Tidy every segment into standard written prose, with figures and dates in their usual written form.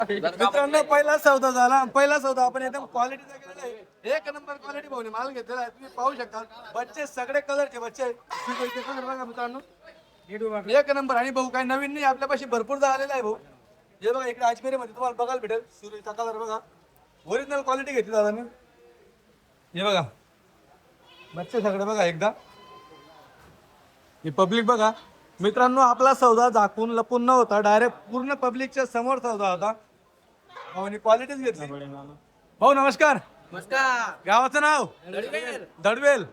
मित्रांनो पहिला सौदा झाला. पहिला सौदा आपण एकदम क्वालिटीचा केलेला आहे. एक नंबर क्वालिटी भाऊने माल घेतलेला आहे. तुम्ही पाहू शकता बच्चे सगळे कलरचे बच्चे कलर बघा मित्रांनो एक नंबर. आणि भाऊ काही नवीन नाही आपल्यापाशी भरपूर आलेला आहे भाऊ. हे बघा इकडे अजमेरी मध्ये तुम्हाला बघायला भेटेल सूर्यचा कलर बघा ओरिजिनल क्वालिटी घेतली दादा मी. हे बघा बच्चे सगळे बघा एकदा ही पब्लिक बघा मित्रांनो. आपला सौदा झाकून लपून न होता डायरेक्ट पूर्ण पब्लिकच्या समोर सौदा होता. भाऊनी क्वालिटीच घेतली. भाऊ नमस्कार. नमस्कार. गावाचं नाव दडवेल.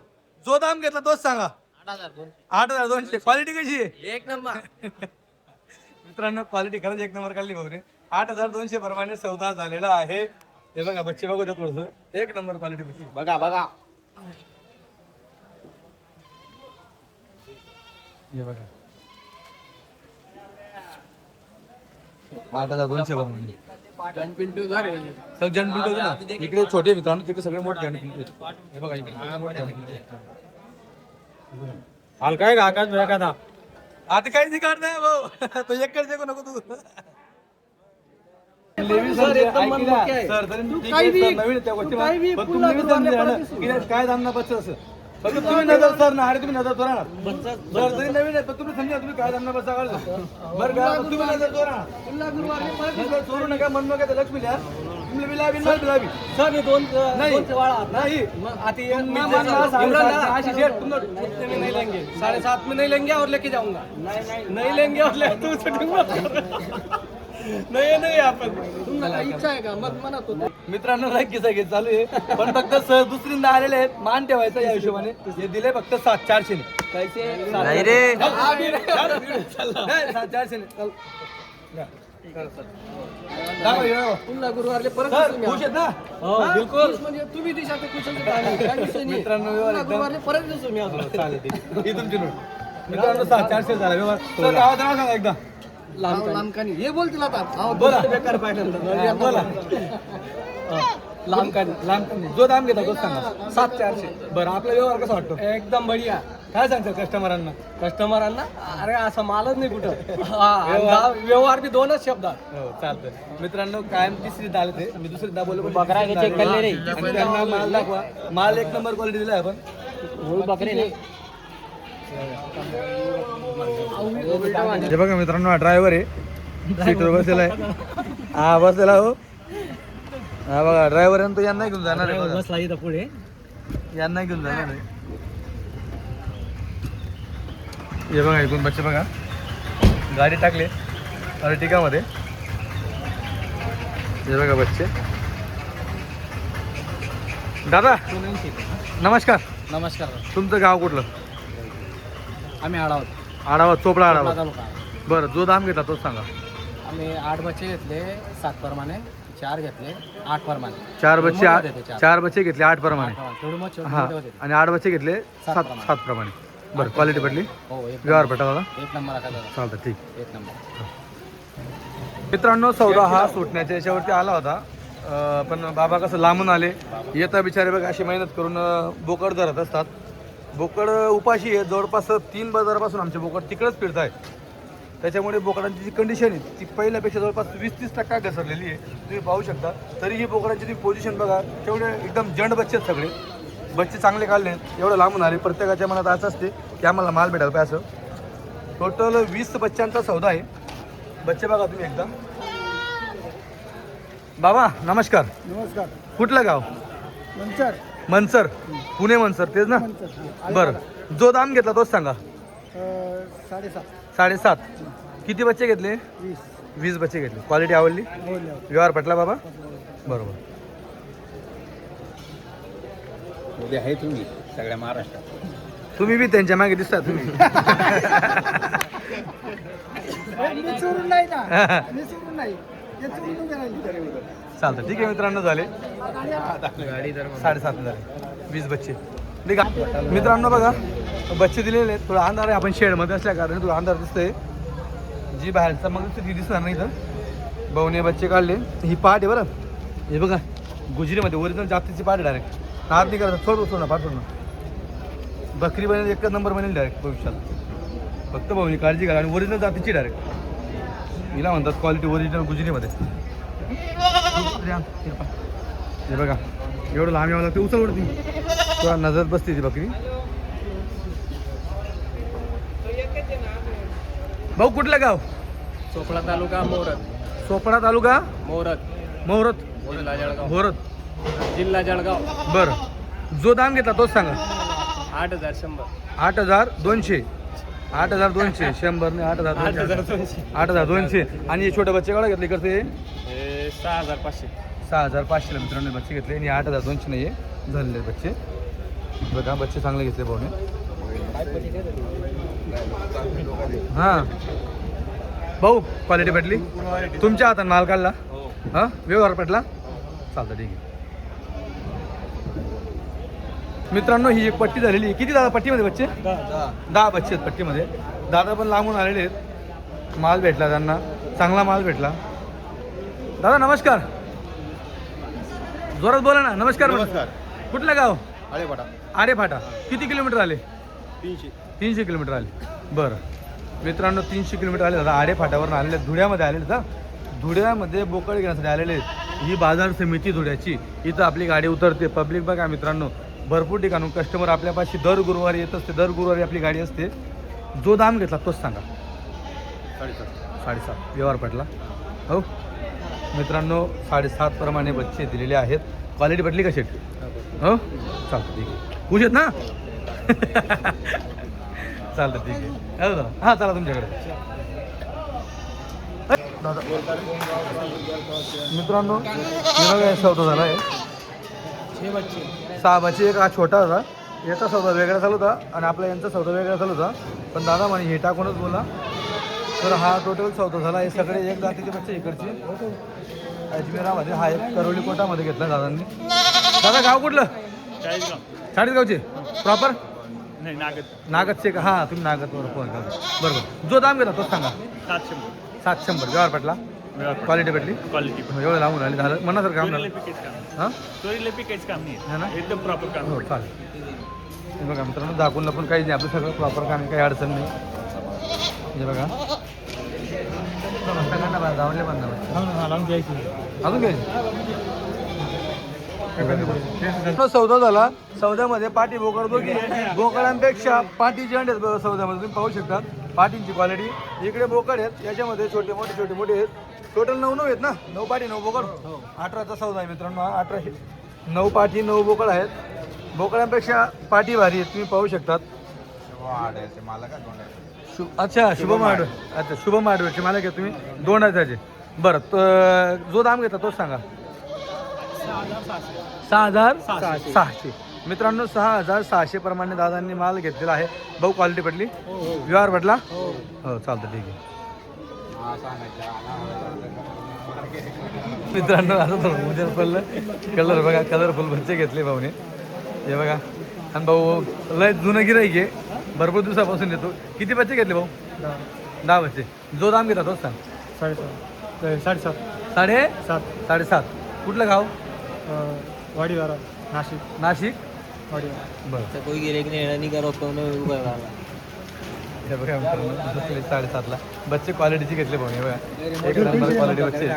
जो दाम घेतला तोच सांगा. 8,200. क्वालिटी कशी आहे? एक नंबर. मित्रांनो क्वालिटी खरंच एक नंबर काढली भाऊने. 8,200 प्रमाणे सौदा झालेला आहे. हे बघा बच्चे बघू द्या थोडस. एक नंबर क्वालिटी बघा बघा. हे बघा 8,200 प्रमाणे जन पिंटू ना. इकडे छोटे मित्रांनो तिकडे सगळे मोठे जन पिंटू. हे बघा इकडे हलका आहे का आकाश भैया का था? आता काहीच नाही काढणार भाऊ. तो एक कडे नको तू. सर एकदम मन मोकळे आहे. सर तरी तू ठीक काही आहे, बी- सर, नवीन आहे त्या गोष्टी. तू काही बी पण पुन्हा तुम्ही दुबारला समजा ना, परत दिसू. की काय दाम ना बच्चा असं फक्त तुम्ही नजर सर ना अरे तुम्ही नजर तोरा ना. बच्चा सर तरी नवीन आहे पण तुम्ही समजा तुम्ही काय दाम ना बच्चा काढला बरं का पण तुम्ही नजर तोरा. पुन्हा गुरुवारने परत नजर चोरू नका मन नका लक्ष्मी द्या. तुम्ही बिलाबी न बिलाबी सर हे दोन नाही. दोनचे वाळा. नाही मग आती एक मी मैं जैसा मानना 7,500 आशीष शेठ, तुम लोग इतने में नहीं लेंगे. 7.5 में नहीं लेंगे और लेके जाऊंगा. नहीं लेंगे और ले तू नहीं आपण तुम्हाला इच्छा आहे का मग म्हणा तू. मित्रांनो नाही किसा घेत चालू आहे पण फक्त सर दुसरींदा आलेले आहेत मान ठेवायचा या हिशोबाने. हे दिले फक्त 7,400 ने. कैसे नाही रे 7,400 ने. चल दाखव, हे दाखव. पुन्हा गुरुवारले परत सर दिसून खुश या. आहेत ना. हो बिलकुल. म्हणजे तुम्ही दिशा तर खुश आहे. काय विषय नाही. मित्रांनो, व्यवहार पुन्हा एकदम- गुरुवारले परत दिसून या. चालेल ठीक. ही तुमची नोट. मित्रांनो 7,400 झाला व्यवहार. सर गावाचं नाव सांगा एकदा. लांबकानी हे बोलतील आता. बोला. बेकार पाहिजे बोला लांबकानी. लांब जो दाम घेता तोच सांगा. 7,400. बरं आपला व्यवहार कसा वाटतो? एकदम बढिया. काय सांगतात कस्टमरांना? कस्टमरांना अरे असं मालच नाही कुठं. व्यवहार बी दोनच शब्दात. हो चालतं. मित्रांनो कायम तिसरीदा आले ते. मी दुसरीदा बोललो पण बकरा तिसरीदा चेक आले. करले रे. आणि त्यांना माल दाखवा. माल एक नंबर क्वालिटी दिला आपण. बकरे नाही. हे बघा मित्रांनो हा ड्रायव्हर आहे. सीटवर बसलेला आहे. हा बसलेला हो. हा बघा ड्रायव्हर आहे तो यांना घेऊन जाणार आहे बघा. बसला इथं पुढे. यांना घेऊन जाणार आहे. हे बघा इथून बच्चे बघा गाडी टाकले अर्टिकामध्ये. हे बघा बच्चे. दादा नमस्कार. नमस्कार. तुमचं गाव कुठलं? आम्ही आढावत. आढावा चोपडा आढावा. तालुका. बरं जो दाम घेता तोच सांगा. आम्ही 8 बच्चे घेतले 7 प्रमाणे. 4 घेतले 8 प्रमाणे. 4 बच्चे मोठे होते चार. 4 बच्चे घेतले 8 प्रमाणे. थोडे मग छोटे हा मोठे होते. आणि 8 बच्चे घेतले 7 प्रमाणे. बरं क्वालिटी पडली. हो एक व्यवहार पटा दादा. एक नंबर आता दादा. चालतं ठीक. एक नंबर. मित्रांनो सौदा हा सुटण्याच्या याच्यावरती आला होता. पण बाबा कसं लांबून आले येता बिचारे बघा अशी मेहनत करून बोकड धरत असतात. बोकड उपाशी आहे. जवळपास 3 बाजारापासून आमचे बोकड तिकडेच फिरत आहेत. त्याच्यामुळे बोकडांची जी कंडिशन आहे ती पहिल्यापेक्षा जवळपास 20-30% घसरलेली आहे. तुम्ही पाहू शकता. तरी ही बोकडांची ती पोझिशन बघा तेवढे एकदम जंड बच्चे आहेत सगळे. बच्चे चांगले काढले एवढं लांबून आले. प्रत्येकाच्या मनात असं असते की आम्हाला माल भेटायला पाहिजे असं. टोटल 20 बच्चांचा सौदा आहे. बच्चे बघा तुम्ही एकदा. बाबा नमस्कार. नमस्कार. कुठलं गाव? नमस्कार. मनसर. पुणे मनसर तेच ना. बरं जो दाम घेतला तोच सांगा. 7.5. 7.5. किती बच्चे घेतले? 20 बच्चे घेतले. क्वालिटी आवडली? व्यवहार पटला बाबा? बरोबर. उद्या आहे तुम्ही सगळ्या महाराष्ट्रात. तुम्ही बी त्यांच्या मागे दिसता तुम्ही. नाही ना. नाही. चालतं ठीक आहे मित्रांनो झाले 7.5 झाले 20 बच्चे. ठीक आहे मित्रांनो बघा बच्चे दिलेले आहेत. थोडं अंधार आहे. आपण शेडमध्ये असल्या कारणे थोडं अंधार दिसतंय. जी बाहेरचा मग ती दिसणार नाही इथं. भाऊने बच्चे काढले. ही पाट आहे बरं. हे बघा गुजरीमध्ये ओरिजिनल जातीची पाट आहे. डायरेक्ट नाद नाही करायचं. थोडं ना पाठ ना. बकरी बनेल एकच नंबर बनेल डायरेक्ट भविष्यात. फक्त भाऊनी काळजी घ्या. आणि ओरिजिनल जातीची डायरेक्ट हिला म्हणतात क्वालिटी ओरिजिनल गुजरीमध्ये. हे बघा एवढं लांब यावं लागतं उचल उडती तुला नजर बसते ती बकरी. भाऊ कुठलं गाव? चोपडा तालुका मोरत. सोपडा तालुका मोरत मोहरत जिल्हा जळगाव. मोहरत. जिल्हा जळगाव. बरं जो दाम घेतला तोच सांगा. 8,100. 8,200. 8,200 100 ने 8,200. 8,200. आणि हे छोटे बच्चे केवढा घेतले इकडचे? 6,500. 6,500 मित्रांनो बच्चे घेतले आणि 8,200 नाही झालेले बच्चे. बघा बच्चे चांगले घेतले भाऊने. हां भाऊ क्वालिटी पटली तुमच्या हाताने माल काढला? हां व्यवहार पटला चालतं ठीक आहे. मित्रांनो ही एक पट्टी झालेली आहे. किती दादा पट्टीमध्ये बच्चे? 10 बच्चे आहेत पट्टीमध्ये. दादा पण लांबून आलेले आहेत. माल भेटला त्यांना चांगला माल भेटला. दादा नमस्कार. जोरात बोला ना. नमस्कार. नमस्कार. कुठलं गाव? आळेपाडा. आरेफाटा. किती किलोमीटर आले? 300. 300 किलोमीटर आले. बरं मित्रांनो 300 किलोमीटर आले दादा आरेफाट्यावरून आलेले धुळ्यामध्ये आलेले का? धुळ्यामध्ये बोकड घेण्यासाठी आलेले आहेत. ही बाजार समिती धुळ्याची. इथं आपली गाडी उतरते. पब्लिक बघा मित्रांनो भरपूर ठिकाणून कस्टमर आपल्यापाशी दर गुरुवारी येत असते. दर गुरुवारी आपली गाडी असते. जो दाम घेतला तोच सांगा. 7.5 व्यवहार पटला हो मित्रांनो. 7.5 प्रमाणे बच्चे दिलेले आहेत. क्वालिटी पटली का शेट? हो चालतं ठीक आहे. खुश आहेत ना? चालतं ठीक आहे. हो दादा हां चला तुमच्याकडे. दादा मित्रांनो हे सौदा झाला आहे. 6 बच्चे. एक हा छोटा होता. याचा सौदा वेगळा चालू होता आणि आपला यांचा सौदा वेगळा चालू होता. पण दादा म्हणे हे टाकूनच बोला. तर हा टोटल सौदा झाला. हे सगळे एक जातीचे बच्चे इकडचे. अजमेरामध्ये हा एक करोली कोटामध्ये घेतला दादांनी. दादा गाव कुठलं? चाळीसगावचे प्रॉपर? नाही नागद. नागदचे का? हां तुम्ही नागदवर फोन करा. बरोबर जो दाम घेतला तोच सांगा. 700 व्यवहार पटला. क्वालिटी भेटली. क्वालिटी एवढं लांबून आले झालं म्हणा सर काम झालं. हां चोरीला पिकायचं काम नाही है ना? एकदम प्रॉपर काम. हो चालेल. हे बघा मित्रांनो दाखवून पण काहीच नाही आपलं सगळं प्रॉपर काम आहे. काही अडचण नाही. हे बघा जाऊन अजून घ्यायची सौदा झाला. सौद्यामध्ये पाटी बोकड दोघी बोकडांपेक्षा पाटी जंड आहेत सौद्यामध्ये. तुम्ही पाहू शकता पाटींची क्वालिटी. इकडे बोकड आहेत याच्यामध्ये छोटे मोठे आहेत. टोटल 9 आहेत ना? 9 पाटी 9 बोकड. 18चा सौदा आहे मित्रांनो. 18 9 पाटी 9 बोकड आहेत. बोकडांपेक्षा पाटी भारी आहेत तुम्ही पाहू शकतात. अच्छा शुभम हार्डवेअर. अच्छा शुभम हार्डवेअरचे मला घ्या तुम्ही 2 हजारचे. बरं तर जो दाम घेता तोच सांगा. 6,600 मित्रांनो. 6,600 प्रमाणे दादांनी माल घेतलेला आहे. भाऊ क्वालिटी पडली? व्यवहार पडला? हो चालतं ठीक आहे. मित्रांनो आता थोडं उद्या पडलं. कलर बघा कलरफुल बच्चे घेतले भाऊने. हे बघा आणि भाऊ लय जुनं गिराईक आहे. भरपूर दिवसापासून येतो. किती बच्चे घेतले भाऊ? 10 बच्चे. जो दाम घेता तोच सांग. 7.5. 7.5. कुठलं गाव? वाडीवारा नाशिक. नाशिक. वाडीवारा. बरं कोई गिरेक नहीं करो तो हे बघा मित्रांनो 7.5ला बच्चे क्वालिटीचे घेतले भाऊ. हे बघा एक नंबर क्वालिटी बच्चे.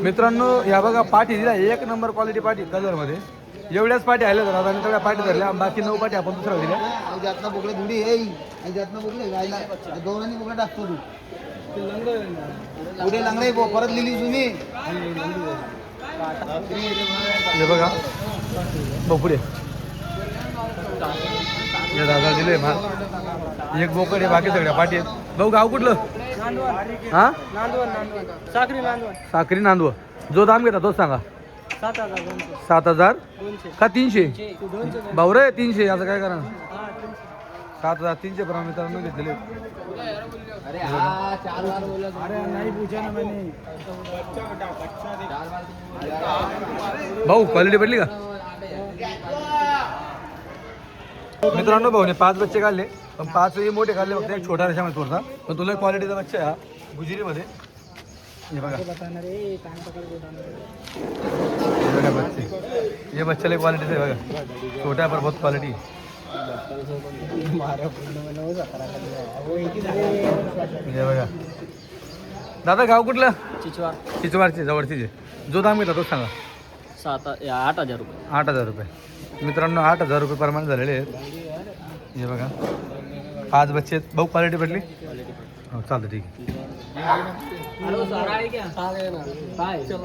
मित्रांनो या बघा पाठी दिला. एक नंबर क्वालिटी पाठी कलरमध्ये. एवढ्याच पाठी आल्या तर आता तेवढ्या पाठी धरल्या. बाकी 9 पाठी आपण दुसऱ्या दिल्या. जातना बोकडे धुडी येई आणि जातना बोकडे गायला दोघांनी बोकडे टाकतो तू पुढे लांगडे परत लिहिली तुम्ही. हे बघा भाऊ पुढे हे दादा दिले माल. एक बोकड आहे बाकी सगळ्या पाठी आहेत. भाऊ गाव कुठलं? हां साखरी नांदवं. जो दाम घेता तोच सांगा. 7,000 का 300? भाऊ रे 300 असं काय करा. 7,300 प्रमाणे मित्रांनो घेतलेले. भाऊ क्वालिटी पडली का? मित्रांनो भाऊने 5 बच्चे काढले पण 5ही मोठे काढले. फक्त एक छोटा रेषामध्ये थोडसा. पण तुला क्वालिटीचा बच्चा आहे हा गुजरीमध्ये. हे बघा हे बच्चे. हे बच्चाला क्वालिटीचं आहे बघा. छोटा पर बहुत क्वालिटी. हे बघा दादा गाव कुठलं चिचवार चिचवारची जवळची जे जो दाम घेतला तो सांगा 8,000 रुपये 8,000 रुपये मित्रांनो 8,000 रुपये प्रमाणे झालेले आहेत हे बघा 5 बच्चे आहेत भाऊ क्वालिटी पडली हो चालतं ठीक आहे